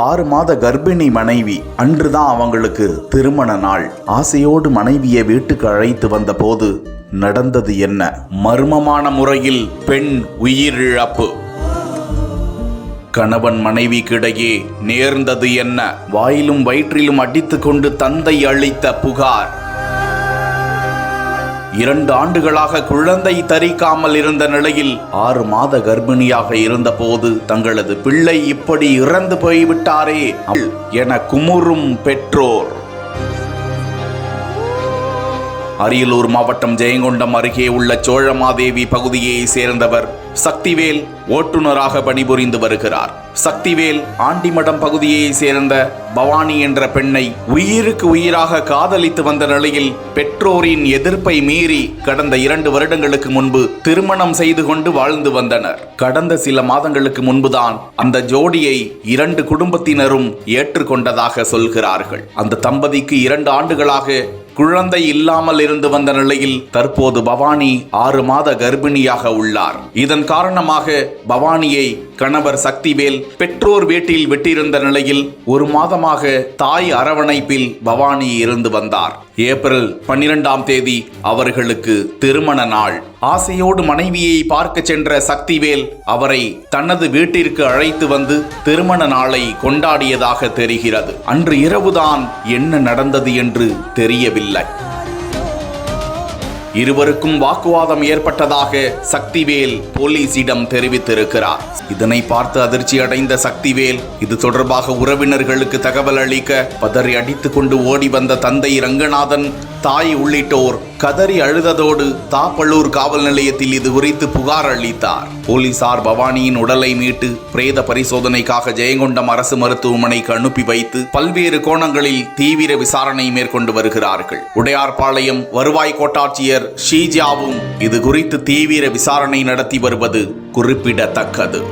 6 மாத கர்ப்பிணி மனைவி. அன்றுதான் அவங்களுக்கு திருமண நாள். ஆசையோடு மனைவியை வீட்டுக்கு அழைத்து வந்த போது நடந்தது என்ன? மர்மமான முறையில் பெண் உயிரிழப்பு. கணவன் மனைவிக்கிடையே நேர்ந்தது என்ன? வாயிலும் வயிற்றிலும் அடித்துக் கொண்டு தந்தை அளித்த புகார். 2 ஆண்டுகளாக குழந்தை தரிக்காமல் இருந்த நிலையில் 6 மாத கர்ப்பிணியாக இருந்த போது தங்களது பிள்ளை இப்படி இறந்து போய்விட்டாரே என குமுறும் பெற்றோர். அரியலூர் மாவட்டம் ஜெயங்கொண்டம் அருகே உள்ள சோழமாதேவி பகுதியை சேர்ந்தவர் சக்திவேல் ஓட்டுநராக பணிபுரிந்து வருகிறார். சக்திவேல் ஆண்டிமடம் பகுதியை சேர்ந்த பவானி என்ற பெண்ணை உயிருக்கு உயிராக காதலித்து வந்த நிலையில் பெற்றோரின் எதிர்ப்பை மீறி கடந்த 2 வருடங்களுக்கு முன்பு திருமணம் செய்து கொண்டு வாழ்ந்து வந்தனர். கடந்த சில மாதங்களுக்கு முன்புதான் அந்த ஜோடியை 2 குடும்பத்தினரும் ஏற்றுக்கொண்டதாக சொல்கிறார்கள். அந்த தம்பதிக்கு 2 ஆண்டுகளாக குழந்தை இல்லாமல் இருந்து வந்த நிலையில் தற்போது பவானி 6 மாத கர்ப்பிணியாக உள்ளார். இதன் காரணமாக பவானியை கணவர் சக்திவேல் பெற்றோர் வீட்டில் விட்டிருந்த நிலையில் 1 மாதமாக தாய் அரவணைப்பில் பவானி இருந்து வந்தார். ஏப்ரல் 12ஆம் தேதி அவர்களுக்கு திருமண நாள். ஆசையோடு மனைவியை பார்க்க சென்ற சக்திவேல் அவரை தனது வீட்டிற்கு அழைத்து வந்து திருமண நாளை கொண்டாடியதாக தெரிகிறது. அன்று இரவுதான் என்ன நடந்தது என்று தெரியவில்லை. இருவருக்கும் வாக்குவாதம் ஏற்பட்டதாக சக்திவேல் போலீசிடம் தெரிவித்திருக்கிறார். இதனை பார்த்து அதிர்ச்சி அடைந்த சக்திவேல் இது தொடர்பாக உறவினர்களுக்கு தகவல் அளிக்க பதறி அடித்துக் கொண்டு ஓடி வந்த தந்தை ரங்கநாதன், தாய் உள்ளிட்டோர் கதறி அழுததோடு தாப்பள்ளூர் காவல் நிலையத்தில் இது குறித்து புகார் அளித்தார். போலீசார் பவானியின் உடலை மீட்டு பிரேத பரிசோதனைக்காக ஜெயங்கொண்டம் அரசு மருத்துவமனைக்கு அனுப்பி வைத்து பல்வேறு கோணங்களில் தீவிர விசாரணை மேற்கொண்டு வருகிறார்கள். உடையார்பாளையம் வருவாய் கோட்டாட்சியர் ஷீஜாவும் இது குறித்து தீவிர விசாரணை நடத்தி வருவது குறிப்பிடத்தக்கது.